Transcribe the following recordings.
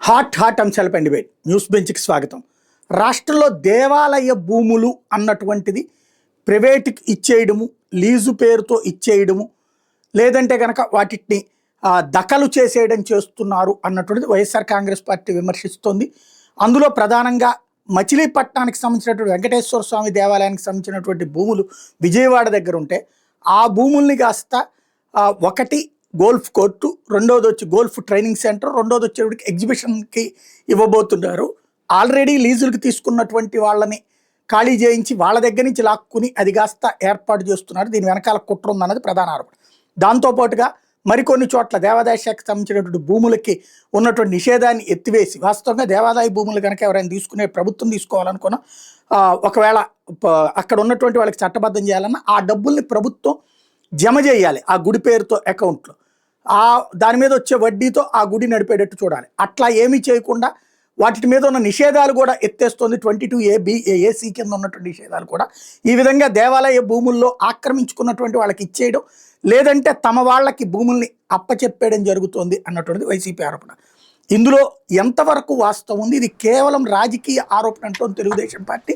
Hot అంశాలపై debate news బెంచ్కి స్వాగతం. రాష్ట్రంలో దేవాలయ భూములు అన్నటువంటిది ప్రైవేటుకి ఇచ్చేయడము, లీజు పేరుతో ఇచ్చేయడము, లేదంటే కనుక వాటిని దఖలు చేసేయడం చేస్తున్నారు అన్నటువంటిది వైఎస్ఆర్ కాంగ్రెస్ పార్టీ విమర్శిస్తోంది. అందులో ప్రధానంగా మచిలీపట్నానికి సంబంధించినటువంటి వెంకటేశ్వర స్వామి దేవాలయానికి సంబంధించినటువంటి భూములు విజయవాడ దగ్గర ఉంటే ఆ భూముల్ని కాస్త ఒకటి గోల్ఫ్ కోర్టు, రెండోది వచ్చి గోల్ఫ్ ట్రైనింగ్ సెంటర్, రెండోది వచ్చేటికి ఎగ్జిబిషన్కి ఇవ్వబోతున్నారు. ఆల్రెడీ లీజులకి తీసుకున్నటువంటి వాళ్ళని ఖాళీ చేయించి వాళ్ళ దగ్గర నుంచి లాక్కుని అది కాస్త ఏర్పాటు చేస్తున్నారు. దీని వెనకాల కుట్ర ఉందన్నది ప్రధాన ఆరోపణ. దాంతోపాటుగా మరికొన్ని చోట్ల దేవాదాయ శాఖకు సంబంధించినటువంటి భూములకి ఉన్నటువంటి నిషేధాన్ని ఎత్తివేసి, వాస్తవంగా దేవాదాయ భూములు కనుక ఎవరైనా తీసుకునే ప్రభుత్వం తీసుకోవాలనుకున్నా ఒకవేళ అక్కడ ఉన్నటువంటి వాళ్ళకి చట్టబద్ధం చేయాలన్నా ఆ డబ్బుల్ని ప్రభుత్వం జమ చేయాలి ఆ గుడి పేరుతో అకౌంట్లో. దాని మీద వచ్చే వడ్డీతో ఆ గుడి నడిపేటట్టు చూడాలి. అట్లా ఏమీ చేయకుండా వాటి మీద ఉన్న నిషేధాలు కూడా ఎత్తేస్తుంది. 22A, AC కింద ఉన్నటువంటి నిషేధాలు కూడా ఈ విధంగా దేవాలయ భూముల్లో ఆక్రమించుకున్నటువంటి వాళ్ళకి ఇచ్చేయడం, లేదంటే తమ వాళ్ళకి భూముల్ని అప్పచెప్పేయడం జరుగుతోంది అన్నటువంటిది వైసీపీ ఆరోపణ. ఇందులో ఎంతవరకు వాస్తవం ఉంది? ఇది కేవలం రాజకీయ ఆరోపణ అంటోంది తెలుగుదేశం పార్టీ.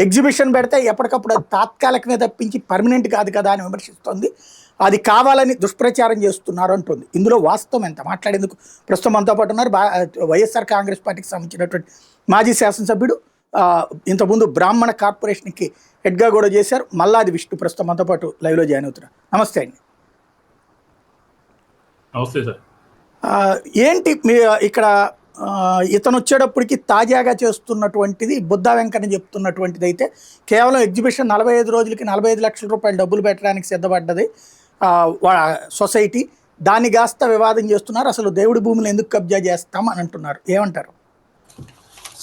ఎగ్జిబిషన్ పెడితే ఎప్పటికప్పుడు అది తాత్కాలికమే తప్పించి పర్మనెంట్ కాదు కదా అని విమర్శిస్తోంది. అది కావాలని దుష్ప్రచారం చేస్తున్నారు అంటుంది. ఇందులో వాస్తవం ఎంత? మాట్లాడేందుకు ప్రస్తుతం మనతో పాటు ఉన్నారు వైఎస్ఆర్ కాంగ్రెస్ పార్టీకి సంబంధించినటువంటి మాజీ శాసనసభ్యుడు, ఇంతకుముందు బ్రాహ్మణ కార్పొరేషన్కి హెడ్గా కూడా చేశారు, మల్లాది విష్ణు, ప్రస్తుతం మనతో పాటు లైవ్లో జాయిన్ అవుతున్నారు. నమస్తే అండి. నమస్తే సార్. ఏంటి మీ ఇక్కడ ఇతను వచ్చేటప్పటికి తాజాగా చేస్తున్నటువంటిది బుద్ధా వెంకన్న చెప్తున్నటువంటిది అయితే కేవలం ఎగ్జిబిషన్ 45 రోజులకి 45 లక్షల రూపాయలు డబ్బులు పెట్టడానికి సిద్ధపడ్డది సొసైటీ. దాన్ని కాస్త వివాదం చేస్తున్నారు. అసలు దేవుడి భూములు ఎందుకు కబ్జా చేస్తాం అని అంటున్నారు. ఏమంటారు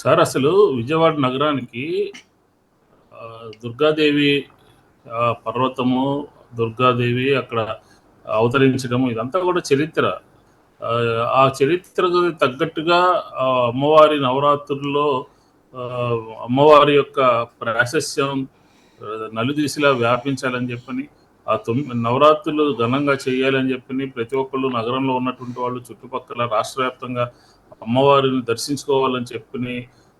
సార్? అసలు విజయవాడ నగరానికి దుర్గాదేవి పర్వతము, దుర్గాదేవి అక్కడ అవతరించడము, ఇదంతా కూడా చరిత్ర. ఆ చరిత్రకు తగ్గట్టుగా అమ్మవారి నవరాత్రుల్లో అమ్మవారి యొక్క ప్రాశస్యం నలుదిశలా వ్యాపించాలని చెప్పని, ఆ 9 నవరాత్రులు ఘనంగా చేయాలని చెప్పని ప్రతి ఒక్కళ్ళు నగరంలో ఉన్నటువంటి వాళ్ళు చుట్టుపక్కల రాష్ట్ర వ్యాప్తంగా అమ్మవారిని దర్శించుకోవాలని చెప్పని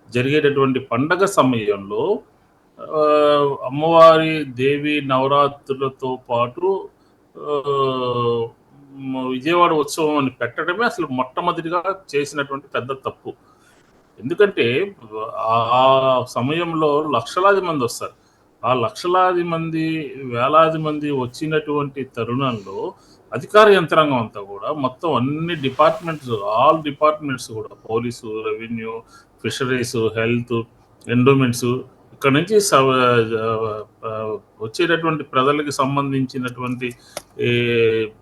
జరిగేటటువంటి పండగ సమయంలో అమ్మవారి దేవి నవరాత్రులతో పాటు విజయవాడ ఉత్సవం అని పెట్టడమే అసలు మొట్టమొదటిగా చేసినటువంటి పెద్ద తప్పు. ఎందుకంటే ఆ సమయంలో లక్షలాది మంది వస్తారు. ఆ లక్షలాది మంది, వేలాది మంది వచ్చినటువంటి తరుణంలో అధికార యంత్రాంగం అంతా కూడా మొత్తం అన్ని డిపార్ట్మెంట్స్, ఆల్ డిపార్ట్మెంట్స్ కూడా, police, revenue, fisheries, health, endowments, ఇక్కడ నుంచి వచ్చేటటువంటి ప్రజలకు సంబంధించినటువంటి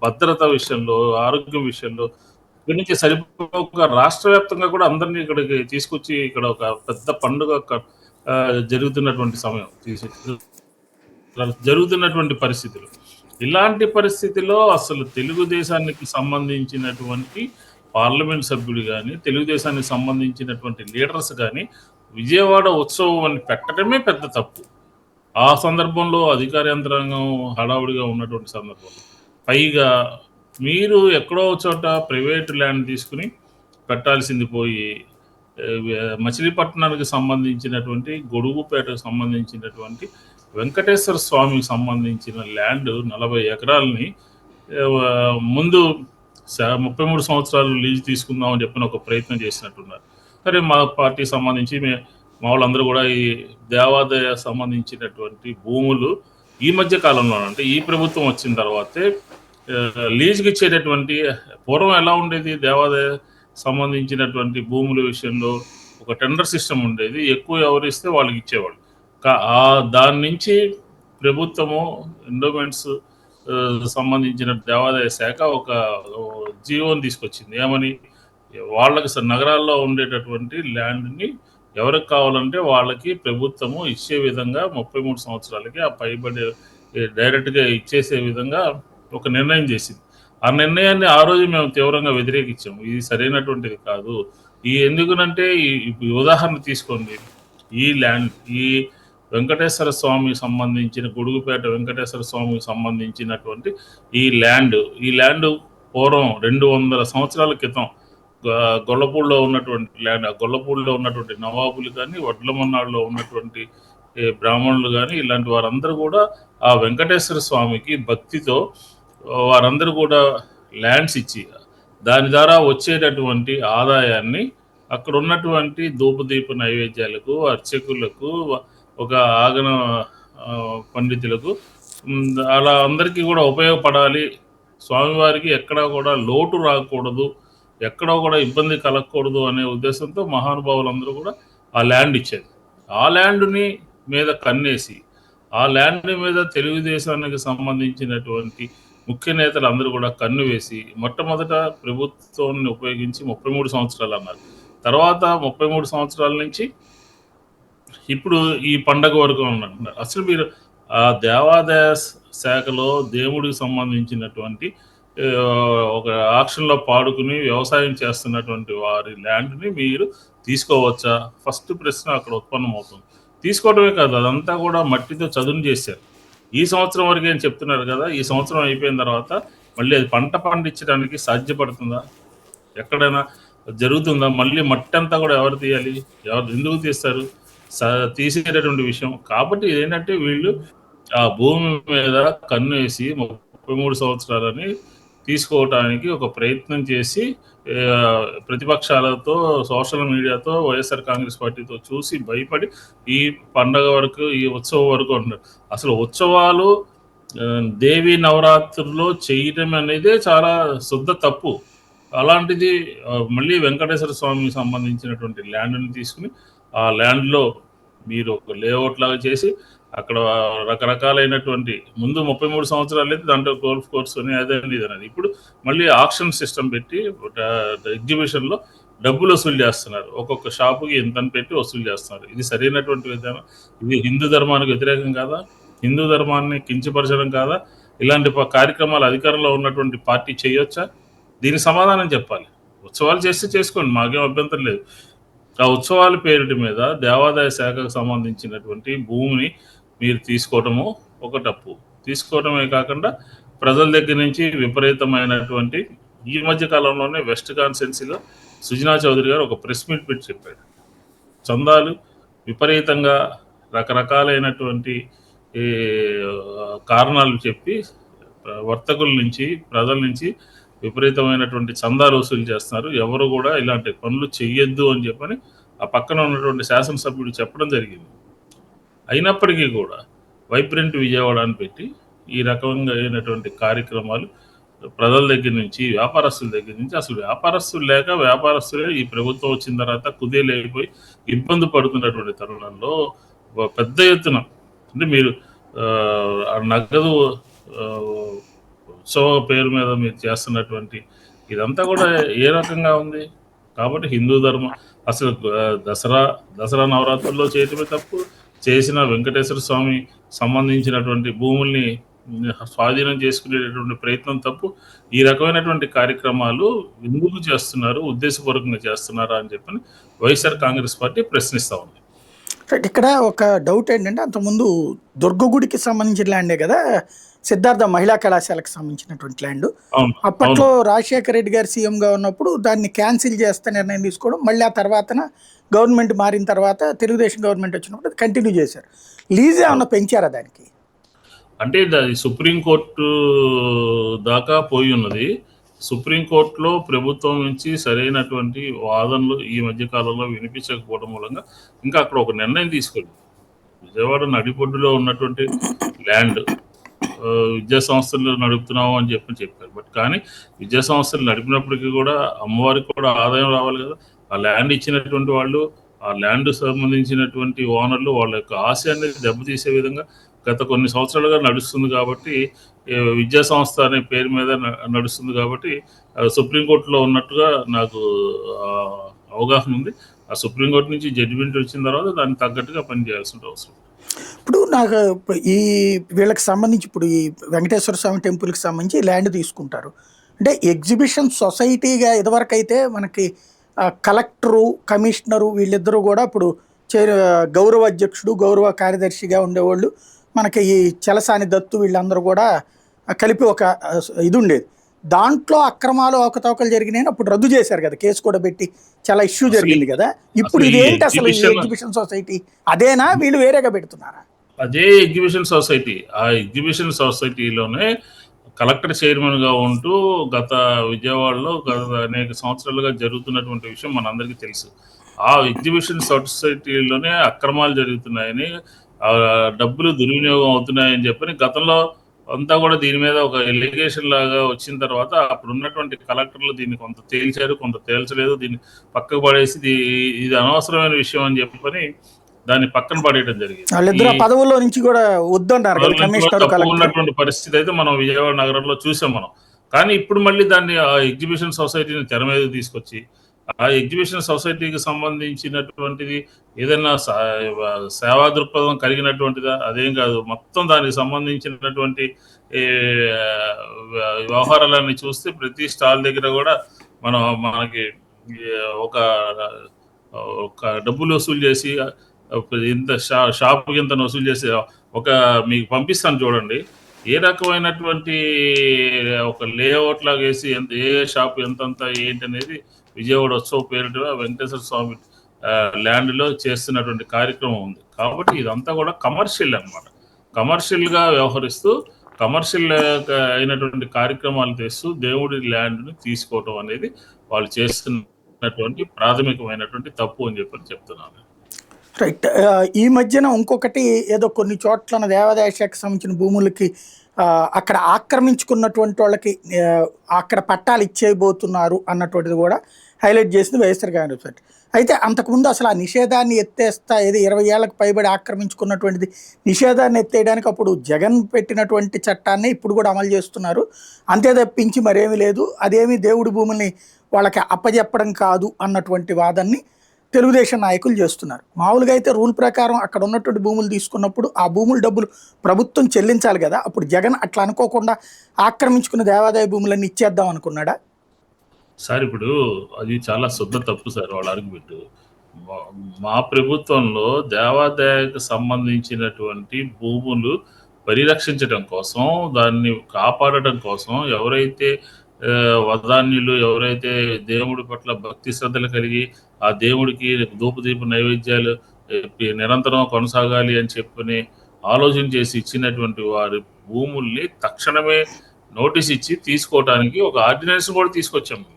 భద్రత విషయంలో, ఆరోగ్యం విషయంలో ఇక్కడ నుంచి సరిపోక రాష్ట్ర వ్యాప్తంగా కూడా అందరినీ ఇక్కడికి తీసుకొచ్చి ఇక్కడ ఒక పెద్ద పండుగ జరుగుతున్నటువంటి సమయం, జరుగుతున్నటువంటి పరిస్థితులు. ఇలాంటి పరిస్థితిలో అసలు తెలుగుదేశానికి సంబంధించినటువంటి పార్లమెంట్ సభ్యులు కానీ, తెలుగుదేశానికి సంబంధించినటువంటి లీడర్స్ కానీ విజయవాడ ఉత్సవం అని పెట్టడమే పెద్ద తప్పు. ఆ సందర్భంలో అధికార యంత్రాంగం హడావుడిగా ఉన్నటువంటి సందర్భంలో పైగా మీరు ఎక్కడో చోట ప్రైవేట్ ల్యాండ్ తీసుకుని పెట్టాల్సింది పోయి మచిలీపట్నానికి సంబంధించినటువంటి, గొడుగుపేటకు సంబంధించినటువంటి వెంకటేశ్వర స్వామికి సంబంధించిన ల్యాండ్ 40 ఎకరాలని ముందు 33 సంవత్సరాలు లీజు తీసుకుందామని చెప్పిన ఒక ప్రయత్నం చేసినట్టున్నారు. సరే, మా పార్టీకి సంబంధించి మా వాళ్ళందరూ కూడా ఈ దేవాదాయ సంబంధించినటువంటి భూములు ఈ మధ్య కాలంలో, అంటే ఈ ప్రభుత్వం వచ్చిన తర్వాతే లీజుకి ఇచ్చేటటువంటి, పూర్వం ఎలా ఉండేది, దేవాదాయ సంబంధించినటువంటి భూముల విషయంలో ఒక టెండర్ సిస్టమ్ ఉండేది, ఎక్కువ ఎవరిస్తే వాళ్ళకి ఇచ్చేవాళ్ళు. దాని నుంచి ప్రభుత్వము, ఎండోమెంట్స్ సంబంధించిన దేవాదాయ శాఖ ఒక జీవోని తీసుకొచ్చింది. ఏమని, వాళ్ళకి నగరాల్లో ఉండేటటువంటి ల్యాండ్ని ఎవరికి కావాలంటే వాళ్ళకి ప్రభుత్వము ఇచ్చే విధంగా 33 సంవత్సరాలకి ఆ పైబడి డైరెక్ట్గా ఇచ్చేసే విధంగా ఒక నిర్ణయం చేసింది. ఆ నిర్ణయాన్ని ఆ రోజు మేము తీవ్రంగా వ్యతిరేకించాము. ఇది సరైనటువంటిది కాదు. ఎందుకునంటే ఈ ఉదాహరణ తీసుకోండి, ఈ ల్యాండ్, ఈ వెంకటేశ్వర స్వామికి సంబంధించిన, గొడుగుపేట వెంకటేశ్వర స్వామికి సంబంధించినటువంటి ఈ ల్యాండ్ పూర్వం 200 సంవత్సరాల క్రితం గొల్లపూడిలో ఉన్నటువంటి ల్యాండ్, ఆ గొల్లపూడిలో ఉన్నటువంటి నవాబులు కానీ, వడ్లమన్నాడులో ఉన్నటువంటి బ్రాహ్మణులు కానీ, ఇలాంటి వారందరూ కూడా ఆ వెంకటేశ్వర స్వామికి భక్తితో వారందరూ కూడా ల్యాండ్స్ ఇచ్చి దాని ద్వారా వచ్చేటటువంటి ఆదాయాన్ని అక్కడ ఉన్నటువంటి ధూపదీప నైవేద్యాలకు, అర్చకులకు, ఒక ఆగన పండితులకు అలా అందరికీ కూడా ఉపయోగపడాలి. స్వామివారికి ఎక్కడా కూడా లోటు రాకూడదు, ఎక్కడో కూడా ఇబ్బంది కలగకూడదు అనే ఉద్దేశంతో మహానుభావులందరూ కూడా ఆ ల్యాండ్ ఇచ్చారు. ఆ ల్యాండ్ని మీద కన్నేసి ఆ ల్యాండ్ మీద తెలుగుదేశానికి సంబంధించినటువంటి ముఖ్య నేతలు అందరూ కూడా కన్ను వేసి మొట్టమొదట ప్రభుత్వాన్ని ఉపయోగించి 33 సంవత్సరాలు అన్నారు. తర్వాత 33 సంవత్సరాల నుంచి ఇప్పుడు ఈ పండగ వరకు అంటున్నారు. అసలు మీరు ఆ దేవాదాయ శాఖలో దేవుడికి సంబంధించినటువంటి ఒక ఆక్షన్లో పాడుకుని వ్యవసాయం చేస్తున్నటువంటి వారి ల్యాండ్ని మీరు తీసుకోవచ్చా? ఫస్ట్ ప్రశ్న అక్కడ ఉత్పన్నమవుతుంది. తీసుకోవడమే కాదు, అదంతా కూడా మట్టితో చదును చేశారు. ఈ సంవత్సరం వరకు ఏం చెప్తున్నారు కదా, ఈ సంవత్సరం అయిపోయిన తర్వాత మళ్ళీ అది పంట పండించడానికి సాధ్యపడుతుందా? ఎక్కడైనా జరుగుతుందా? మళ్ళీ మట్టి అంతా కూడా ఎవరు తీయాలి? ఎవరు ఎందుకు తీస్తారు? తీసేటటువంటి విషయం కాబట్టి ఏంటంటే వీళ్ళు ఆ భూమి మీద కన్ను వేసి 33 సంవత్సరాలని తీసుకోవటానికి ఒక ప్రయత్నం చేసి ప్రతిపక్షాలతో, సోషల్ మీడియాతో, వైఎస్ఆర్ కాంగ్రెస్ పార్టీతో చూసి భయపడి ఈ పండగ వరకు, ఈ ఉత్సవం వరకు అంటున్నారు. అసలు ఉత్సవాలు దేవీ నవరాత్రుల్లో చేయటం అనేదే చాలా శుద్ధ తప్పు. అలాంటిది మళ్ళీ వెంకటేశ్వర స్వామికి సంబంధించినటువంటి ల్యాండ్ని తీసుకుని ఆ ల్యాండ్లో మీరు ఒక లేఅవుట్ లాగా చేసి అక్కడ రకరకాలైనటువంటి ముందు 33 సంవత్సరాలు అయితే దాంట్లో గోల్ఫ్ కోర్స్ అని అదని ఇదనేది, ఇప్పుడు మళ్ళీ ఆక్షన్ సిస్టమ్ పెట్టి ఎగ్జిబిషన్లో డబ్బులు వసూలు చేస్తున్నారు. ఒక్కొక్క షాపుకి ఇంతని పెట్టి వసూలు చేస్తున్నారు. ఇది సరైనటువంటి విధానం? ఇది హిందూ ధర్మానికి వ్యతిరేకం కాదా? హిందూ ధర్మాన్ని కించపరచడం కాదా? ఇలాంటి కార్యక్రమాలు అధికారంలో ఉన్నటువంటి పార్టీ చేయొచ్చా? దీనికి సమాధానం చెప్పాలి. ఉత్సవాలు చేస్తే చేసుకోండి, మాకేం అభ్యంతరం లేదు. ఆ ఉత్సవాల పేరిటి మీద దేవాదాయ శాఖకు సంబంధించినటువంటి భూమిని మీరు తీసుకోవటము ఒక తప్పు. తీసుకోవటమే కాకుండా ప్రజల దగ్గర నుంచి విపరీతమైనటువంటి, ఈ మధ్య కాలంలోనే వెస్ట్ కాన్స్టిట్యున్సీలో సుజనా చౌదరి గారు ఒక ప్రెస్ మీట్ పెట్టి చెప్పాడు, చందాలు విపరీతంగా రకరకాలైనటువంటి కారణాలు చెప్పి వర్తకుల నుంచి, ప్రజల నుంచి విపరీతమైనటువంటి చందాలు వసూలు చేస్తున్నారు, ఎవరు కూడా ఇలాంటి పనులు చెయ్యొద్దు అని చెప్పని ఆ పక్కన ఉన్నటువంటి శాసనసభ్యుడు చెప్పడం జరిగింది. అయినప్పటికీ కూడా వైబ్రెంట్ విజయవాడ అని పెట్టి ఈ రకంగా అయినటువంటి కార్యక్రమాలు ప్రజల దగ్గర నుంచి, వ్యాపారస్తుల దగ్గర నుంచి, అసలు వ్యాపారస్తులు లేక వ్యాపారస్తులే ఈ ప్రభుత్వం వచ్చిన తర్వాత కుదేలైపోయి ఇబ్బంది పడుతున్నటువంటి తరుణంలో పెద్ద ఎత్తున అంటే మీరు నగదు ఉత్సవ పేరు మీద మీరు చేస్తున్నటువంటి ఇదంతా కూడా ఏ రకంగా ఉంది? కాబట్టి హిందూ ధర్మం అసలు దసరా నవరాత్రుల్లో చేయటమే తప్పు, చేసిన వెంకటేశ్వర స్వామి సంబంధించినటువంటి భూముల్ని స్వాధీనం చేసుకునేటటువంటి ప్రయత్నం తప్పు. ఈ రకమైనటువంటి కార్యక్రమాలు ఎందుకు చేస్తున్నారు, ఉద్దేశపూర్వకంగా చేస్తున్నారా అని చెప్పని వైఎస్ఆర్ కాంగ్రెస్ పార్టీ ప్రశ్నిస్తూ ఉంది. ఇక్కడ ఒక డౌట్ ఏంటంటే, అంతకుముందు దుర్గగుడికి సంబంధించిన ల్యాండే కదా సిద్ధార్థ మహిళా కళాశాలకు సంబంధించినటువంటి ల్యాండ్. అప్పట్లో రాజశేఖర రెడ్డి గారు సీఎంగా ఉన్నప్పుడు దాన్ని క్యాన్సిల్ చేస్తే నిర్ణయం తీసుకోవడం, మళ్ళీ ఆ తర్వాత గవర్నమెంట్ మారిన తర్వాత తెలుగుదేశం గవర్నమెంట్ వచ్చినప్పుడు అది కంటిన్యూ చేశారు. లీజ్ ఏమన్నా పెంచారా దానికి? అంటే సుప్రీంకోర్టు దాకా పోయి ఉన్నది. సుప్రీంకోర్టులో ప్రభుత్వం నుంచి సరైనటువంటి వాదనలు ఈ మధ్య కాలంలో వినిపించకపోవడం మూలంగా ఇంకా అక్కడ ఒక నిర్ణయం తీసుకుంది. విజయవాడ నడిబొడ్డులో ఉన్నటువంటి ల్యాండ్ విద్యా సంస్థలు నడుపుతున్నాము అని చెప్పారు. బట్ కానీ విద్యా సంస్థలు నడిపినప్పటికీ కూడా అమ్మవారికి కూడా ఆదాయం రావాలి కదా. ఆ ల్యాండ్ ఇచ్చినటువంటి వాళ్ళు, ఆ ల్యాండ్ సంబంధించినటువంటి ఓనర్లు వాళ్ళ యొక్క ఆశయాన్ని దెబ్బతీసే విధంగా గత కొన్ని సంవత్సరాలుగా నడుస్తుంది. కాబట్టి విద్యా సంస్థ అనే పేరు మీద నడుస్తుంది. కాబట్టి సుప్రీంకోర్టులో ఉన్నట్టుగా నాకు అవగాహన ఉంది. ఆ సుప్రీంకోర్టు నుంచి జడ్జిమెంట్ వచ్చిన తర్వాత దానికి తగ్గట్టుగా పనిచేయాల్సిన అవసరం. ఇప్పుడు నాకు ఈ వీళ్ళకి సంబంధించి, ఇప్పుడు ఈ వెంకటేశ్వర స్వామి టెంపుల్కి సంబంధించి ల్యాండ్ తీసుకుంటారు అంటే ఎగ్జిబిషన్ సొసైటీగా ఇదివరకు అయితే మనకి కలెక్టరు, కమిషనరు వీళ్ళిద్దరూ కూడా ఇప్పుడు గౌరవ అధ్యక్షుడు, గౌరవ కార్యదర్శిగా ఉండేవాళ్ళు. మనకి ఈ చలసాని దత్తు వీళ్ళందరూ కూడా కలిపి ఒక ఇది ఉండేది. దాంట్లో అక్రమాలు అవకతవకలు జరిగినాయని అప్పుడు రద్దు చేశారు కదా, కేసు కూడా పెట్టి చాలా ఇష్యూ అసలు జరిగింది కదా. ఇప్పుడు అసలు ఈ ఇదేంటి అసలు ఈ ఎగ్జిబిషన్ ఎగ్జిబిషన్ సొసైటీ అదేనా, వీళ్ళు వేరేగా పెడుతున్నారా? అదే ఎగ్జిబిషన్ సొసైటీ. ఆ ఎగ్జిబిషన్ సొసైటీలోనే కలెక్టర్ చైర్మన్‌గా ఉంటూ విజయవాడలో గత అనేక సంవత్సరాలుగా జరుగుతున్నటువంటి విషయం మనందరికీ తెలుసు. ఆ ఎగ్జిబిషన్ సొసైటీలోనే అక్రమాలు జరుగుతున్నాయని, డబ్బులు దుర్వినియోగం అవుతున్నాయని చెప్పని గతంలో అంతా కూడా దీని మీద ఒక ఎలిగేషన్ లాగా వచ్చిన తర్వాత అప్పుడున్నటువంటి కలెక్టర్లు దీన్ని కొంత తేల్చారు, కొంత తేల్చలేదు. దీన్ని పక్కకు పడేసి ఇది అనవసరమైన విషయం అని చెప్పని దాన్ని పక్కన పడేయడం జరిగింది. వాళ్ళిద్దరు ఆ పదవుల్లో నుంచి కూడా వద్దన్నారు కదా, కమిషనర్ కలెక్టర్. ఉన్నటువంటి పరిస్థితి అయితే మనం విజయవాడ నగరంలో చూసాం మనం. కానీ ఇప్పుడు మళ్ళీ దాన్ని ఆ ఎగ్జిబిషన్ సొసైటీని తెర మీద తీసుకొచ్చి ఆ ఎగ్జిబిషన్ సొసైటీకి సంబంధించినటువంటిది ఏదైనా సేవా దృక్పథం కలిగినటువంటిదా? అదేం కాదు. మొత్తం దానికి సంబంధించినటువంటి వ్యవహారాలన్నీ చూస్తే ప్రతి స్టాల్ దగ్గర కూడా మనకి ఒక డబ్బులు వసూలు చేసి ఇంత షాప్కి ఇంత వసూలు చేసి మీకు పంపిస్తాను చూడండి. ఏ రకమైనటువంటి ఒక లేఅవుట్ లాగా వేసి ఏ షాప్ ఎంతంత ఏంటి అనేది విజయవాడ ఉత్సవ పేరిట వెంకటేశ్వర స్వామి ల్యాండ్లో చేస్తున్నటువంటి కార్యక్రమం ఉంది. కాబట్టి ఇదంతా కూడా కమర్షియల్ అనమాట. కమర్షియల్గా వ్యవహరిస్తూ కమర్షియల్ అయినటువంటి కార్యక్రమాలు చేస్తూ దేవుడి ల్యాండ్ని తీసుకోవటం అనేది వాళ్ళు చేస్తున్నటువంటి ప్రాథమికమైనటువంటి తప్పు అని చెప్తున్నాను. రైట్. ఈ మధ్యన ఇంకొకటి ఏదో కొన్ని చోట్ల దేవాదాయ శాఖకు సంబంధించిన భూములకి అక్కడ ఆక్రమించుకున్నటువంటి వాళ్ళకి అక్కడ పట్టాలు ఇచ్చేయబోతున్నారు అన్నటువంటిది కూడా హైలైట్ చేసింది వైఎస్ఆర్ కాంగ్రెస్ పార్టీ. అయితే అంతకుముందు అసలు ఆ నిషేధాన్ని ఎత్తేస్తా, ఏది 20 ఏళ్లకు పైబడి ఆక్రమించుకున్నటువంటిది నిషేధాన్ని ఎత్తేయడానికి అప్పుడు జగన్ పెట్టినటువంటి చట్టాన్ని ఇప్పుడు కూడా అమలు చేస్తున్నారు. అంతే తప్పించి మరేమీ లేదు, అదేమి దేవుడి భూముల్ని వాళ్ళకి అప్పజెప్పడం కాదు అన్నటువంటి వాదన్ని తెలుగుదేశం నాయకులు చేస్తున్నారు. మామూలుగా అయితే రూల్ ప్రకారం అక్కడ ఉన్నటువంటి భూములు తీసుకున్నప్పుడు ఆ భూముల డబ్బులు ప్రభుత్వం చెల్లించాలి కదా. అప్పుడు జగన్ అట్లా అనుకోకుండా ఆక్రమించుకున్న దేవాదాయ భూములన్నీ ఇచ్చేద్దాం అనుకున్నాడా? సార్ ఇప్పుడు అది చాలా శుద్ధ తప్పు సార్ వాళ్ళ ఆర్గ్యుమెంట్. మా ప్రభుత్వంలో దేవాదాయకు సంబంధించినటువంటి భూములు పరిరక్షించడం కోసం, దాన్ని కాపాడటం కోసం ఎవరైతే వదాన్యులు, ఎవరైతే దేవుడి పట్ల భక్తి శ్రద్ధలు కలిగి ఆ దేవుడికి ధూపదీప నైవేద్యాలు నిరంతరం కొనసాగాలి అని చెప్పని ఆలోచన చేసి ఇచ్చినటువంటి వారి భూముల్ని తక్షణమే నోటీస్ ఇచ్చి తీసుకోవడానికి ఒక ఆర్డినెన్స్ కూడా తీసుకొచ్చాము.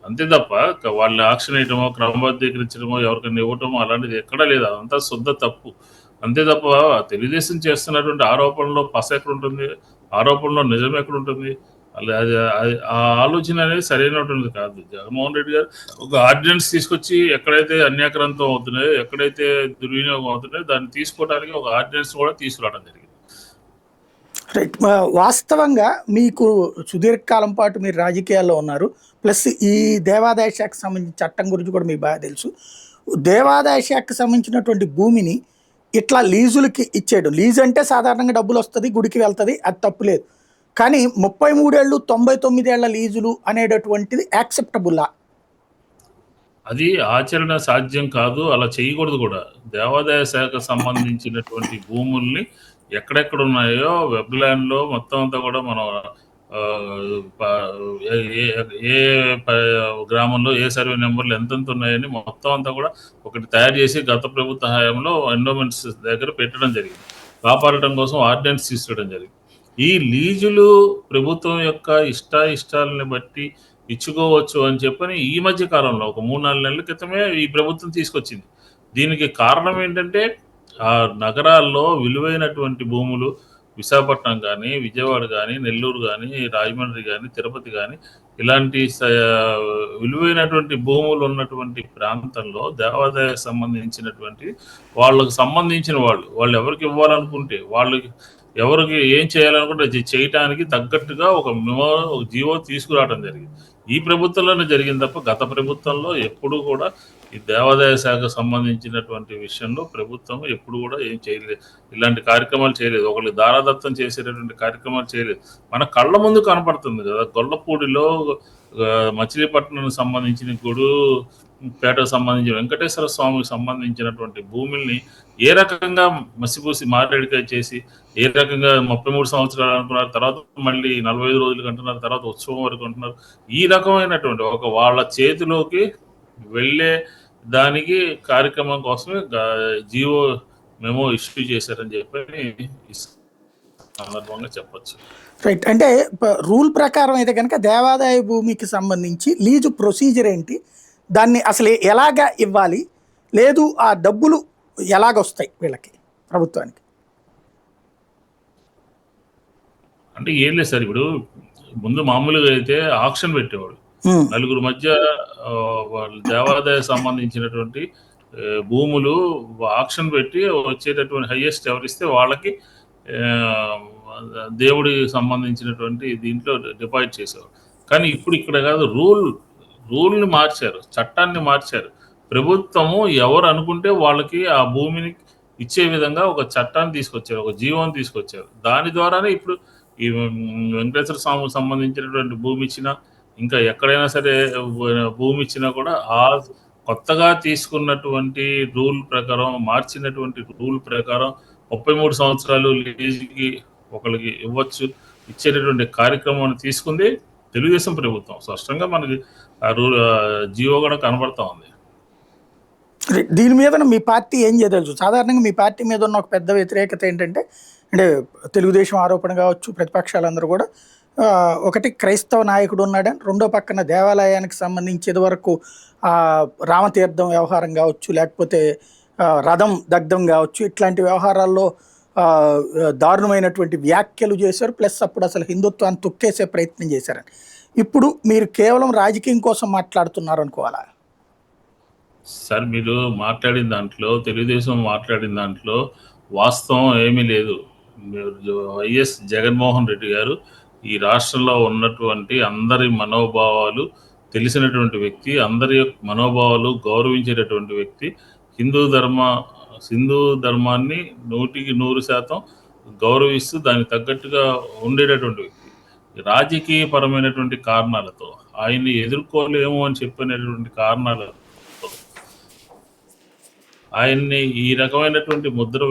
అంతే తప్ప వాళ్ళు ఆక్షన్ వేయటమో, క్రమబద్ధీకరించడమో, ఎవరికైనా ఇవ్వటమో అలాంటిది ఎక్కడా లేదు. అదంతా శుద్ధ తప్పు. అంతే తప్ప తెలుగుదేశం చేస్తున్నటువంటి ఆరోపణలో పస ఎక్కడుంటుంది, ఆరోపణలో నిజం ఎక్కడుంటుంది? ఆ ఆలోచన అనేది సరైనటువంటిది కాదు. జగన్మోహన్ రెడ్డి గారు ఒక ఆర్డినెన్స్ తీసుకొచ్చి ఎక్కడైతే అన్యాక్రాంతం అవుతున్నాయో, ఎక్కడైతే దుర్వినియోగం అవుతున్నాయో దాన్ని తీసుకోవడానికి ఒక ఆర్డినెన్స్ కూడా తీసుకురావడం జరిగింది. రైట్. వాస్తవంగా మీకు సుదీర్ఘకాలం పాటు మీరు రాజకీయాల్లో ఉన్నారు, ప్లస్ ఈ దేవాదాయ శాఖకు సంబంధించిన చట్టం గురించి కూడా మీకు బాగా తెలుసు. దేవాదాయ శాఖకు సంబంధించినటువంటి భూమిని ఇట్లా లీజులకి ఇచ్చేయడం, లీజ్ అంటే సాధారణంగా డబ్బులు వస్తుంది, గుడికి వెళ్తుంది, అది తప్పులేదు. కానీ 33 ఏళ్ళు 99 ఏళ్ల లీజులు అనేటటువంటిది యాక్సెప్టబుల్లా? అది ఆచరణ సాధ్యం కాదు, అలా చేయకూడదు కూడా. దేవాదాయ శాఖకు సంబంధించినటువంటి భూముల్ని ఎక్కడెక్కడ ఉన్నాయో వెబ్లాండ్లో మొత్తం అంతా కూడా మనం ఏ గ్రామంలో ఏ సర్వే నెంబర్లు ఎంతెంత ఉన్నాయని మొత్తం అంతా కూడా ఒకటి తయారు చేసి గత ప్రభుత్వ హయాంలో ఎండోమెంట్స్ దగ్గర పెట్టడం జరిగింది. కాపాడటం కోసం ఆర్డినెన్స్ తీసుకోవడం జరిగింది. ఈ లీజులు ప్రభుత్వం యొక్క ఇష్టాలని బట్టి ఇచ్చుకోవచ్చు అని చెప్పని ఈ మధ్య కాలంలో ఒక 3-4 నెలల క్రితమే ఈ ప్రభుత్వం తీసుకొచ్చింది. దీనికి కారణం ఏంటంటే ఆ నగరాల్లో విలువైనటువంటి భూములు విశాఖపట్నం కానీ, విజయవాడ కానీ, నెల్లూరు కానీ, రాజమండ్రి కానీ, తిరుపతి కానీ ఇలాంటి విలువైనటువంటి భూములు ఉన్నటువంటి ప్రాంతంలో దేవాదాయ సంబంధించినటువంటి వాళ్ళకు సంబంధించిన వాళ్ళు ఎవరికి ఇవ్వాలనుకుంటే వాళ్ళకి ఎవరికి ఏం చేయాలనుకుంటే చేయటానికి తగ్గట్టుగా ఒక జీవో తీసుకురావడం జరిగింది. ఈ ప్రభుత్వంలోనే జరిగింది తప్ప గత ప్రభుత్వంలో ఎప్పుడు కూడా ఈ దేవాదాయ శాఖకు సంబంధించినటువంటి విషయంలో ప్రభుత్వం ఎప్పుడు కూడా ఏం చేయలేదు, ఇలాంటి కార్యక్రమాలు చేయలేదు. ఒకళ్ళు దారాదత్తం చేసేటటువంటి కార్యక్రమాలు చేయలేదు. మన కళ్ళ ముందు కనపడుతుంది కదా, గొల్లపూడిలో మచిలీపట్నం సంబంధించిన గుడు పేటకు సంబంధించి వెంకటేశ్వర స్వామికి సంబంధించినటువంటి భూముల్ని ఏ రకంగా మసిపూసి మారేడికాయ చేసి, ఏ రకంగా 33 సంవత్సరాలు అనుకున్నారు, తర్వాత మళ్ళీ 45 రోజులకి అంటున్నారు, తర్వాత ఉత్సవం వరకు అంటున్నారు. ఈ రకమైనటువంటి ఒక వాళ్ళ చేతిలోకి వెళ్ళే దానికి కార్యక్రమం కోసమే జీవో మెమో ఇష్యూ చేశారని చెప్పని ఈ సందర్భంగా చెప్పొచ్చు. రైట్. అంటే రూల్ ప్రకారం అయితే కనుక దేవాదాయ భూమికి సంబంధించి లీజు ప్రొసీజర్ ఏంటి, దాన్ని అసలు ఎలాగా ఇవ్వాలి, లేదు ఆ డబ్బులు ఎలాగొస్తాయి వీళ్ళకి ప్రభుత్వానికి? అంటే ఏం లేదు సార్, ఇప్పుడు ముందు మామూలుగా అయితే ఆక్షన్ పెట్టేవాడు, నలుగురు మధ్య వాళ్ళు దేవాదాయ సంబంధించినటువంటి భూములు ఆక్షన్ పెట్టి వచ్చేటటువంటి హైయెస్ట్ ఎవరిస్తే వాళ్ళకి దేవుడికి సంబంధించినటువంటి దీంట్లో డిపాజిట్ చేసేవారు. కానీ ఇప్పుడు ఇక్కడ కాదు, రూల్ని మార్చారు, చట్టాన్ని మార్చారు. ప్రభుత్వము ఎవరు అనుకుంటే వాళ్ళకి ఆ భూమిని ఇచ్చే విధంగా ఒక చట్టాన్ని తీసుకొచ్చారు, ఒక జీవోని తీసుకొచ్చారు. దాని ద్వారానే ఇప్పుడు ఈ వెంకటేశ్వర స్వామికి సంబంధించినటువంటి భూమి ఇచ్చినా, ఇంకా ఎక్కడైనా సరే భూమి ఇచ్చినా కూడా ఆ కొత్తగా తీసుకున్నటువంటి రూల్ ప్రకారం, మార్చినటువంటి రూల్ ప్రకారం 33 సంవత్సరాలు లీజుకి ఒకరికి ఇవ్వచ్చు, ఇచ్చేటటువంటి కార్యక్రమాన్ని తీసుకుంది తెలుగుదేశం ప్రభుత్వం. స్పష్టంగా మనకి ఆ రూల్ జీవో కూడా కనబడతా ఉంది. దీని మీద మీ పార్టీ ఏం చేయదలుచు? సాధారణంగా మీ పార్టీ మీద ఉన్న ఒక పెద్ద వ్యతిరేకత ఏంటంటే, అంటే తెలుగుదేశం ఆరోపణ కావచ్చు, ప్రతిపక్షాలందరూ కూడా ఒకటి క్రైస్తవ నాయకుడు ఉన్నాడని, రెండో పక్కన దేవాలయానికి సంబంధించి ఇదివరకు రామతీర్థం వ్యవహారం కావచ్చు, లేకపోతే రథం దగ్ధం కావచ్చు, ఇట్లాంటి వ్యవహారాల్లో దారుణమైనటువంటి వ్యాఖ్యలు చేశారు. ప్లస్ అప్పుడు అసలు హిందుత్వాన్ని తొక్కేసే ప్రయత్నం చేశారని. ఇప్పుడు మీరు కేవలం రాజకీయం కోసం మాట్లాడుతున్నారు అనుకోవాలా? సార్, మీరు మాట్లాడిన దాంట్లో, తెలుగుదేశం మాట్లాడిన దాంట్లో వాస్తవం ఏమీ లేదు. వైఎస్ జగన్మోహన్ రెడ్డి గారు ఈ రాష్ట్రంలో ఉన్నటువంటి అందరి మనోభావాలు తెలిసినటువంటి వ్యక్తి, అందరి మనోభావాలు గౌరవించేటటువంటి వ్యక్తి, హిందూ ధర్మాన్ని 100% గౌరవిస్తూ దానికి తగ్గట్టుగా ఉండేటటువంటి వ్యక్తి. రాజకీయపరమైనటువంటి కారణాలతో ఆయన్ని ఎదుర్కోలేము అని చెప్పినటువంటి కారణాలతో ఆయన్ని ఈ రకమైనటువంటి ముద్ర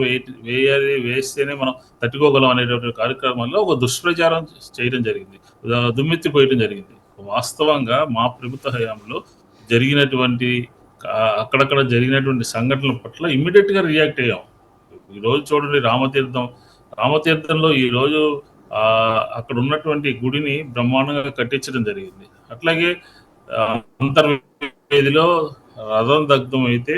వేస్తేనే మనం తట్టుకోగలం అనేటువంటి కార్యక్రమంలో ఒక దుష్ప్రచారం చేయడం జరిగింది, దుమ్మెత్తిపోయడం జరిగింది. వాస్తవంగా మా ప్రభుత్వ హయాంలో జరిగినటువంటి అక్కడక్కడ జరిగినటువంటి సంఘటనల పట్ల ఇమ్మీడియట్గా రియాక్ట్ అయ్యాం. ఈరోజు చూడండి, రామతీర్థంలో ఈరోజు అక్కడ ఉన్నటువంటి గుడిని బ్రహ్మాండంగా కట్టించడం జరిగింది. అట్లాగే అంతర్వేదిలో రథం దగ్ధం అయితే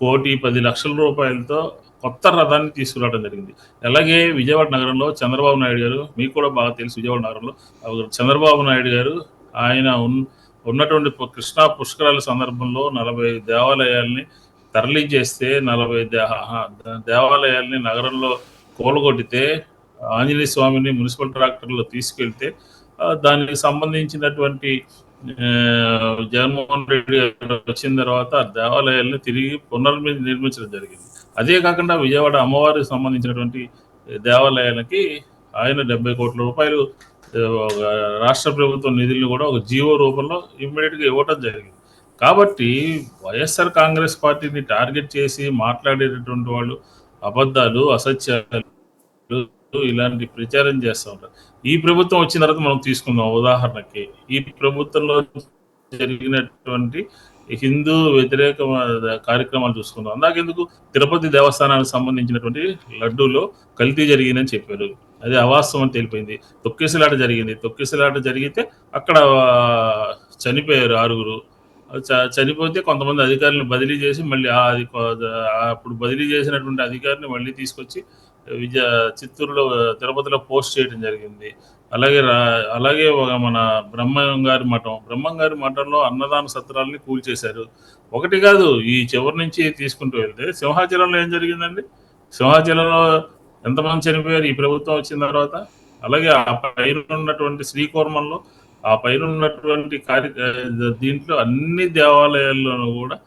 1,10,00,000 రూపాయలతో కొత్త రథాన్ని తీసుకురావడం జరిగింది. అలాగే విజయవాడ నగరంలో చంద్రబాబు నాయుడు గారు, మీకు కూడా బాగా తెలుసు, విజయవాడ నగరంలో చంద్రబాబు నాయుడు గారు ఆయన ఉన్నటువంటి కృష్ణా పుష్కరాల సందర్భంలో 40 దేవాలయాల్ని తరలించేస్తే, 40 దేవాలయాల్ని నగరంలో కూలగొట్టితే, ఆంజనేయ స్వామిని మున్సిపల్ ట్రాక్టర్లో తీసుకెళ్తే దానికి సంబంధించినటువంటి జగన్మోహన్ రెడ్డి వచ్చిన తర్వాత దేవాలయాల్ని తిరిగి నిర్మించడం జరిగింది. అదే కాకుండా విజయవాడ అమ్మవారికి సంబంధించినటువంటి దేవాలయాలకి ఆయన 70 కోట్ల రూపాయలు రాష్ట్ర ప్రభుత్వం నిధులను కూడా ఒక జీవో రూపంలో ఇమ్మీడియట్గా ఇవ్వటం జరిగింది. కాబట్టి వైఎస్ఆర్ కాంగ్రెస్ పార్టీని టార్గెట్ చేసి మాట్లాడేటటువంటి వాళ్ళు అబద్ధాలు, అసత్యాలు ఇలాంటి ప్రచారం చేస్తూ ఉంటారు. ఈ ప్రభుత్వం వచ్చిన తర్వాత మనం తీసుకుందాం ఉదాహరణకి, ఈ ప్రభుత్వంలో జరిగినటువంటి హిందూ వ్యతిరేక కార్యక్రమాలు చూసుకుందాం. అందాకెందుకు తిరుపతి దేవస్థానానికి సంబంధించినటువంటి లడ్డూలో కల్తీ జరిగిందని చెప్పారు, అది అవాస్తవం అని తెలిపోయింది. తొక్కిసలాట జరిగితే అక్కడ చనిపోయారు 6. చనిపోతే కొంతమంది అధికారులను బదిలీ చేసి మళ్ళీ అప్పుడు బదిలీ చేసినటువంటి అధికారిని మళ్ళీ తీసుకొచ్చి చిత్తూరులో తిరుపతిలో పోస్ట్ చేయడం జరిగింది. అలాగే మన బ్రహ్మంగారి మఠంలో అన్నదాన సత్రాలని కూల్చేశారు. ఒకటి కాదు, ఈ చివరి నుంచి తీసుకుంటూ వెళ్తే సింహాచలంలో ఏం జరిగిందండి? సింహాచలంలో ఎంతమంది చనిపోయారు ఈ ప్రభుత్వం వచ్చిన తర్వాత? అలాగే ఆ పైన ఉన్నటువంటి శ్రీకూర్మంలో, ఆ పైన ఉన్నటువంటి దీంట్లో అన్ని దేవాలయాల్లోనూ కూడా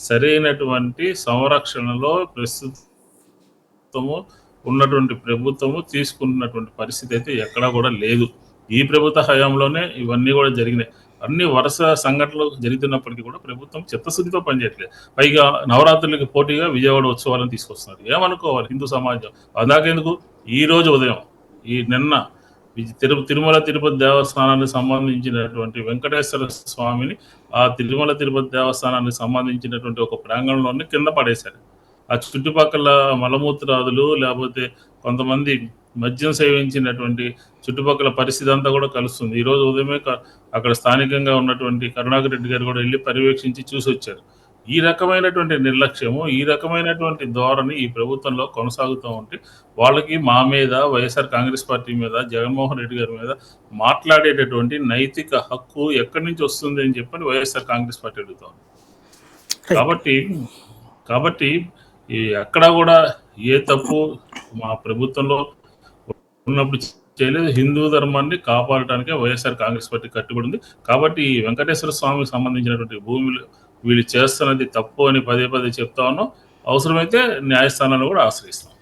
సరైనటువంటి సంరక్షణలో ప్రస్తుతము ఉన్నటువంటి ప్రభుత్వము తీసుకున్నటువంటి పరిస్థితి అయితే ఎక్కడా కూడా లేదు. ఈ ప్రభుత్వ హయాంలోనే ఇవన్నీ కూడా జరిగినాయి. అన్ని వరుస సంఘటనలు జరుగుతున్నప్పటికీ కూడా ప్రభుత్వం చిత్తశుద్ధితో పనిచేయట్లేదు. పైగా నవరాత్రులకి పోటీగా విజయవాడ ఉత్సవాలను తీసుకొస్తున్నారు. ఏమనుకోవాలి హిందూ సమాజం? అలాగెందుకు ఈ రోజు ఉదయం నిన్న తిరుమల తిరుపతి దేవస్థానానికి సంబంధించినటువంటి వెంకటేశ్వర స్వామిని ఆ తిరుమల తిరుపతి దేవస్థానానికి సంబంధించినటువంటి ఒక ప్రాంగణంలోనే కింద పడేశారు. ఆ చుట్టుపక్కల మలమూత్రాదులు లేకపోతే కొంతమంది మద్యం సేవించినటువంటి చుట్టుపక్కల పరిస్థితి అంతా కూడా కలుస్తుంది. ఈ రోజు ఉదయమే అక్కడ స్థానికంగా ఉన్నటువంటి కరుణాకర్ రెడ్డి గారు కూడా వెళ్ళి పర్యవేక్షించి చూసి వచ్చారు. ఈ రకమైనటువంటి నిర్లక్ష్యము, ఈ రకమైనటువంటి ధోరణి ఈ ప్రభుత్వంలో కొనసాగుతూ ఉంటే వాళ్ళకి మా మీద, వైఎస్ఆర్ కాంగ్రెస్ పార్టీ మీద, జగన్మోహన్ రెడ్డి గారి మీద మాట్లాడేటటువంటి నైతిక హక్కు ఎక్కడి నుంచి వస్తుంది అని చెప్పని వైఎస్ఆర్ కాంగ్రెస్ పార్టీ అడుగుతాం. కాబట్టి ఎక్కడా కూడా ఏ తప్పు మా ప్రభుత్వంలో ఉన్నప్పుడు చేయలేదు. హిందూ ధర్మాన్ని కాపాడటానికే వైఎస్ఆర్ కాంగ్రెస్ పార్టీ కట్టుబడి ఉంది. కాబట్టి ఈ వెంకటేశ్వర స్వామికి సంబంధించినటువంటి భూములు వీళ్ళు చేస్తున్నది తప్పు అని పదే పదే చెప్తా ఉన్నాం. అవసరమైతే న్యాయస్థానాన్ని కూడా ఆశ్రయిస్తాం.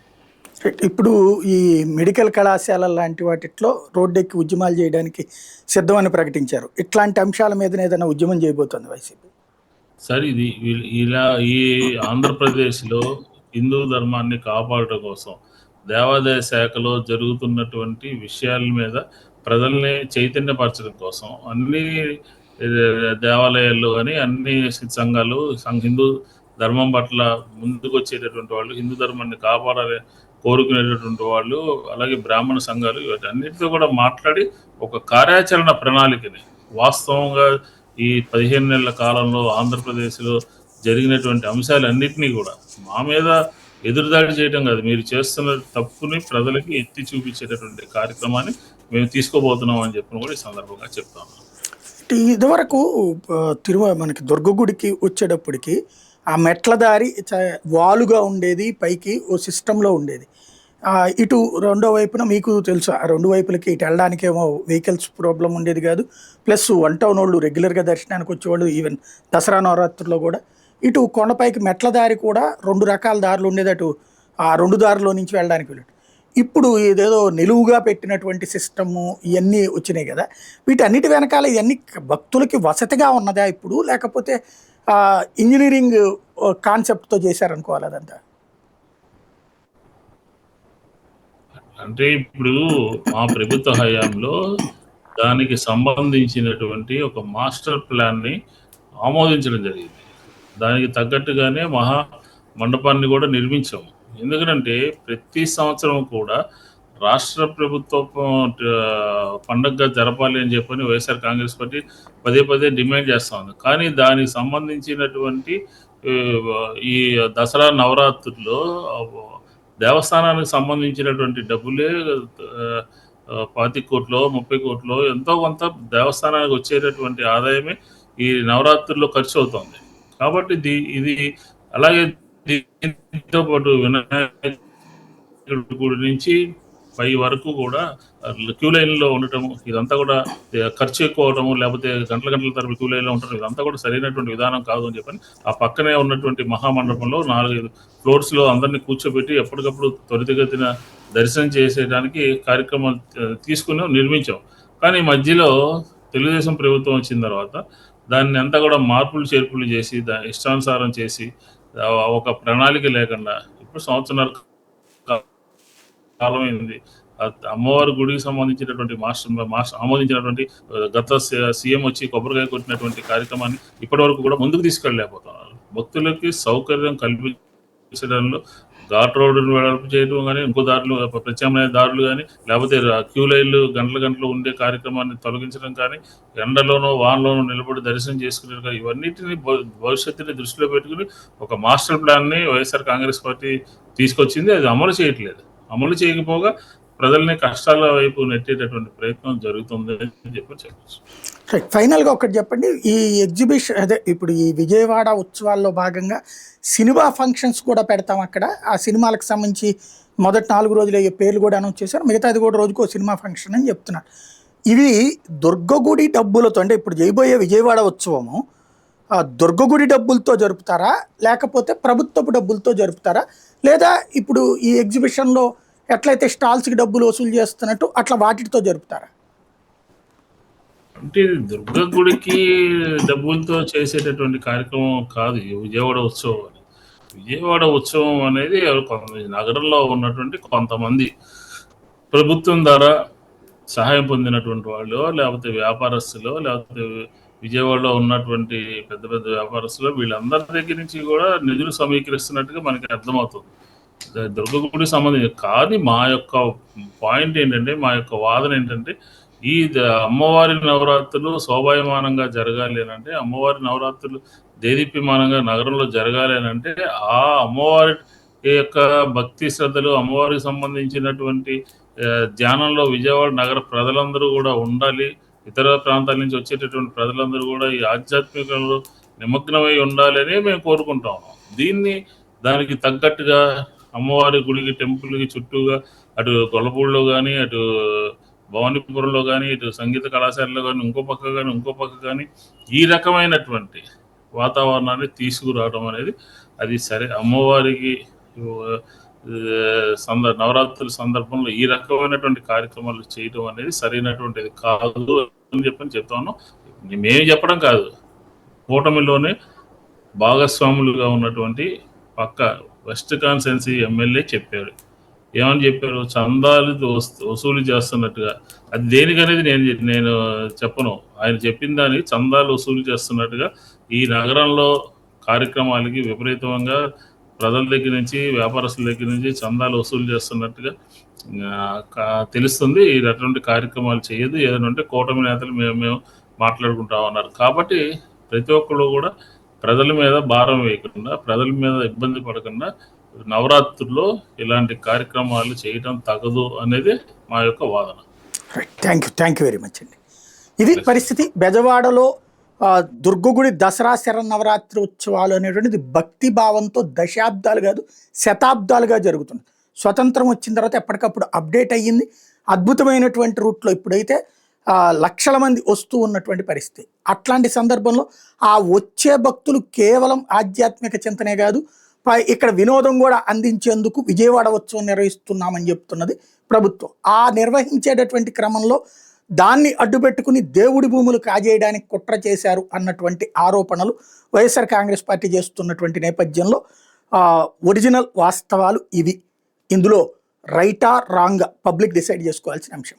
ఇప్పుడు ఈ మెడికల్ కళాశాల లాంటి వాటిలో రోడ్డెక్కి ఉద్యమాలు చేయడానికి సిద్ధమని ప్రకటించారు. ఇట్లాంటి అంశాల మీద ఏదైనా ఉద్యమం చేయబోతోంది వైసీపీ? సార్ ఇది ఇలా ఈ ఆంధ్రప్రదేశ్లో హిందూ ధర్మాన్ని కాపాడటం కోసం దేవాదాయ శాఖలో జరుగుతున్నటువంటి విషయాల మీద ప్రజల్ని చైతన్యపరచడం కోసం అన్ని దేవాలయాల్లో కానీ అన్ని సంఘాలు హిందూ ధర్మం పట్ల ముందుకు వచ్చేటటువంటి వాళ్ళు, హిందూ ధర్మాన్ని కాపాడాలని కోరుకునేటటువంటి వాళ్ళు, అలాగే బ్రాహ్మణ సంఘాలు వీటన్నిటితో కూడా మాట్లాడి ఒక కార్యాచరణ ప్రణాళికని వాస్తవంగా ఈ 15 నెలల కాలంలో ఆంధ్రప్రదేశ్లో జరిగినటువంటి అంశాలన్నింటినీ కూడా మా మీద ఎదురుదాడి చేయడం కాదు, మీరు చేస్తున్న తప్పుని ప్రజలకి ఎత్తి చూపించేటటువంటి కార్యక్రమాన్ని మేము తీసుకోబోతున్నాం అని చెప్పిన కూడా ఈ సందర్భంగా చెప్తాను. ఇదివరకు మనకి దుర్గగుడికి వచ్చేటప్పటికి ఆ మెట్ల దారి వాలుగా ఉండేది, పైకి ఓ సిస్టంలో ఉండేది. ఇటు రెండో వైపున మీకు తెలుసు ఆ రెండు వైపులకి ఇటు వెళ్ళడానికి ఏమో వెహికల్స్ ప్రాబ్లం ఉండేది కాదు. ప్లస్ 1 టౌన్ వాళ్ళు రెగ్యులర్గా దర్శనానికి వచ్చేవాళ్ళు. ఈవెన్ దసరా నవరాత్రుల్లో కూడా ఇటు కొండపైకి మెట్ల దారి కూడా 2 రకాల దారులు ఉండేది. అటు ఆ 2 దారిలో నుంచి వెళ్ళడానికి వెళ్ళాడు. ఇప్పుడు ఇదేదో నిలువుగా పెట్టినటువంటి సిస్టము ఇవన్నీ వచ్చినాయి కదా. వీటన్నిటి వెనకాల ఇవన్నీ భక్తులకి వసతిగా ఉన్నదా ఇప్పుడు, లేకపోతే ఇంజనీరింగ్ కాన్సెప్ట్తో చేశారనుకోవాలి అదంతా? అంటే ఇప్పుడు మా ప్రభుత్వ హయాంలో దానికి సంబంధించినటువంటి ఒక మాస్టర్ ప్లాన్ని ఆమోదించడం జరిగింది. దానికి తగ్గట్టుగానే మహా మండపాన్ని కూడా నిర్మించాము. ఎందుకంటే ప్రతి సంవత్సరం కూడా రాష్ట్ర ప్రభుత్వ పండగగా జరపాలి అని చెప్పని వైఎస్ఆర్ కాంగ్రెస్ పార్టీ పదే పదే డిమాండ్ చేస్తూ ఉంది. కానీ దానికి సంబంధించినటువంటి ఈ దసరా నవరాత్రుల్లో దేవస్థానానికి సంబంధించినటువంటి డబ్బులే 25 కోట్లు 30 కోట్లు ఎంతో కొంత దేవస్థానానికి వచ్చేటటువంటి ఆదాయమే ఈ నవరాత్రుల్లో ఖర్చు అవుతుంది. కాబట్టి ఇది అలాగే దీంతో పాటు వినాయకుడి గుడి నుంచి పై వరకు కూడా క్యూ లైన్లో ఉండటము, ఇదంతా కూడా ఖర్చు ఎక్కువ అవటము, లేకపోతే గంటల తరబడి క్యూ లైన్లో ఉండటం, ఇదంతా కూడా సరైనటువంటి విధానం కాదు అని చెప్పని ఆ పక్కనే ఉన్నటువంటి మహామండపంలో 4-5 ఫ్లోర్స్లో అందరినీ కూర్చోబెట్టి ఎప్పటికప్పుడు త్వరితగతిన దర్శనం చేసేయడానికి కార్యక్రమాలు తీసుకుని నిర్మించాం. కానీ మధ్యలో తెలుగుదేశం ప్రభుత్వం వచ్చిన తర్వాత దాన్ని అంతా కూడా మార్పులు చేర్పులు చేసి ఇష్టానుసారం చేసి ఒక ప్రణాళిక లేకుండా ఇప్పుడు సంవత్సరాల కాలమైంది. అమ్మవారి గుడికి సంబంధించినటువంటి మాస్టర్ ఆమోదించినటువంటి గత సీఎం వచ్చి కొబ్బరికాయ కొట్టినటువంటి కార్యక్రమాన్ని ఇప్పటి వరకు కూడా ముందుకు తీసుకెళ్ళలేకపోతున్నారు. భక్తులకి సౌకర్యం కల్పించడంలో ఘాట్ రోడ్డును వెడల్పు చేయడం కానీ, ఇంకో దారులు ప్రత్యామ్నాయ దారులు కానీ, లేకపోతే క్యూ లైన్లు గంటలు ఉండే కార్యక్రమాన్ని తొలగించడం కానీ, ఎండలోనో వానలోనో నిలబడి దర్శనం చేసుకునే కానీ, ఇవన్నిటిని భవిష్యత్తుని దృష్టిలో పెట్టుకుని ఒక మాస్టర్ ప్లాన్ని వైఎస్ఆర్ కాంగ్రెస్ పార్టీ తీసుకొచ్చింది. అది అమలు చేయట్లేదు. అమలు చేయకపోగా ప్రజల్ని కష్టాల వైపు నెట్టేటటువంటి ప్రయత్నం జరుగుతుంది అని చెప్పచ్చు. ఫైనల్గా ఒకటి చెప్పండి, ఈ ఎగ్జిబిషన్ ఇప్పుడు ఈ విజయవాడ ఉత్సవాల్లో భాగంగా సినిమా ఫంక్షన్స్ కూడా పెడతాం అక్కడ. ఆ సినిమాలకు సంబంధించి మొదటి 4 రోజులు అయ్యే పేర్లు కూడా అనౌన్స్ చేశారు. మిగతాది కూడా రోజుకో సినిమా ఫంక్షన్ అని చెప్తున్నారు. ఇవి దుర్గగుడి డబ్బులతో, అంటే ఇప్పుడు చేయబోయే విజయవాడ ఉత్సవము దుర్గగుడి డబ్బులతో జరుపుతారా, లేకపోతే ప్రభుత్వపు డబ్బులతో జరుపుతారా, లేదా ఇప్పుడు ఈ ఎగ్జిబిషన్లో ఎట్లయితే స్టాల్స్కి డబ్బులు వసూలు చేస్తున్నట్టు అట్లా వాటితో జరుపుతారా? అంటే ఇది దుర్గ గుడికి డబ్బులతో చేసేటటువంటి కార్యక్రమం కాదు ఈ విజయవాడ ఉత్సవం అని. విజయవాడ ఉత్సవం అనేది నగరంలో ఉన్నటువంటి కొంతమంది ప్రభుత్వం ద్వారా సహాయం పొందినటువంటి వాళ్ళు, లేకపోతే వ్యాపారస్తులు, లేకపోతే విజయవాడలో ఉన్నటువంటి పెద్ద పెద్ద వ్యాపారస్తులు, వీళ్ళందరి దగ్గర నుంచి కూడా నిధులు సమీకరిస్తున్నట్టుగా మనకి అర్థమవుతుంది. దుర్గ గుడికి సంబంధించి. కానీ మా యొక్క పాయింట్ ఏంటంటే, మా యొక్క వాదన ఏంటంటే, ఈ అమ్మవారి నవరాత్రులు శోభాయమానంగా జరగాలి అంటే, అమ్మవారి నవరాత్రులు దేదీప్యమానంగా నగరంలో జరగాలి అంటే, ఆ అమ్మవారి యొక్క భక్తి శ్రద్ధలు, అమ్మవారికి సంబంధించినటువంటి ధ్యానంలో విజయవాడ నగర ప్రజలందరూ కూడా ఉండాలి. ఇతర ప్రాంతాల నుంచి వచ్చేటటువంటి ప్రజలందరూ కూడా ఈ ఆధ్యాత్మికంలో నిమగ్నమై ఉండాలి అని మేము కోరుకుంటాం. దానికి తగ్గట్టుగా అమ్మవారి గుడికి, టెంపుల్కి చుట్టూగా అటు గొల్లపూడిలో కానీ, అటు భవానీపురంలో కానీ, ఇటు సంగీత కళాశాలలో కానీ, ఇంకో పక్క కానీ ఈ రకమైనటువంటి వాతావరణాన్ని తీసుకురావడం అనేది అది సరే. అమ్మవారికి నవరాత్రుల సందర్భంలో ఈ రకమైనటువంటి కార్యక్రమాలు చేయడం అనేది సరైనటువంటిది కాదు అని చెప్తాను. మేము చెప్పడం కాదు, కూటమిలోనే భాగస్వాములుగా ఉన్నటువంటి పక్క వెస్ట్ కాన్స్టిట్యున్సీ ఎమ్మెల్యే చెప్పారు. ఏమని చెప్పారు? చందాలు వసూలు చేస్తున్నట్టుగా. అది దేనికనేది నేను చెప్పను. ఆయన చెప్పిన దానికి చందాలు వసూలు చేస్తున్నట్టుగా ఈ నగరంలో కార్యక్రమాలకి విపరీతంగా ప్రజల దగ్గర నుంచి, వ్యాపారస్తుల దగ్గర నుంచి చందాలు వసూలు చేస్తున్నట్టుగా తెలుస్తుంది. అటువంటి కార్యక్రమాలు చేయదు. ఏదైనా ఉంటే కూటమి నేతలు మేము మాట్లాడుకుంటా ఉన్నారు. కాబట్టి ప్రతి ఒక్కళ్ళు కూడా ప్రజల మీద భారం వేయకుండా, ప్రజల మీద ఇబ్బంది పడకుండా నవరాత్రుల్లో ఇలాంటి కార్యక్రమాలు చేయడం తగదు అనేది మా యొక్క వాదన. థ్యాంక్ యూ వెరీ మచ్ అండి. ఇది పరిస్థితి. బెజవాడలో దుర్గగుడి దసరా శరన్నవరాత్రి ఉత్సవాలు అనేటువంటిది భక్తి భావంతో దశాబ్దాలు కాదు శతాబ్దాలుగా జరుగుతుంది. స్వతంత్రం వచ్చిన తర్వాత ఎప్పటికప్పుడు అప్డేట్ అయ్యింది. అద్భుతమైనటువంటి రూట్లో ఇప్పుడైతే లక్షల మంది వస్తూ ఉన్నటువంటి పరిస్థితి. అట్లాంటి సందర్భంలో ఆ వచ్చే భక్తులు కేవలం ఆధ్యాత్మిక చింతనే కాదు, ఇక్కడ వినోదం కూడా అందించేందుకు విజయవాడ ఉత్సవం నిర్వహిస్తున్నామని చెప్తున్నది ప్రభుత్వం. ఆ నిర్వహించేటటువంటి క్రమంలో దాన్ని అడ్డుపెట్టుకుని దేవుడి భూములు కాజేయడానికి కుట్ర చేశారు అన్నటువంటి ఆరోపణలు వైఎస్ఆర్ కాంగ్రెస్ పార్టీ చేస్తున్నటువంటి నేపథ్యంలో ఒరిజినల్ వాస్తవాలు ఇవి. ఇందులో రైటా రాంగ్ పబ్లిక్ డిసైడ్ చేసుకోవాల్సిన అంశం.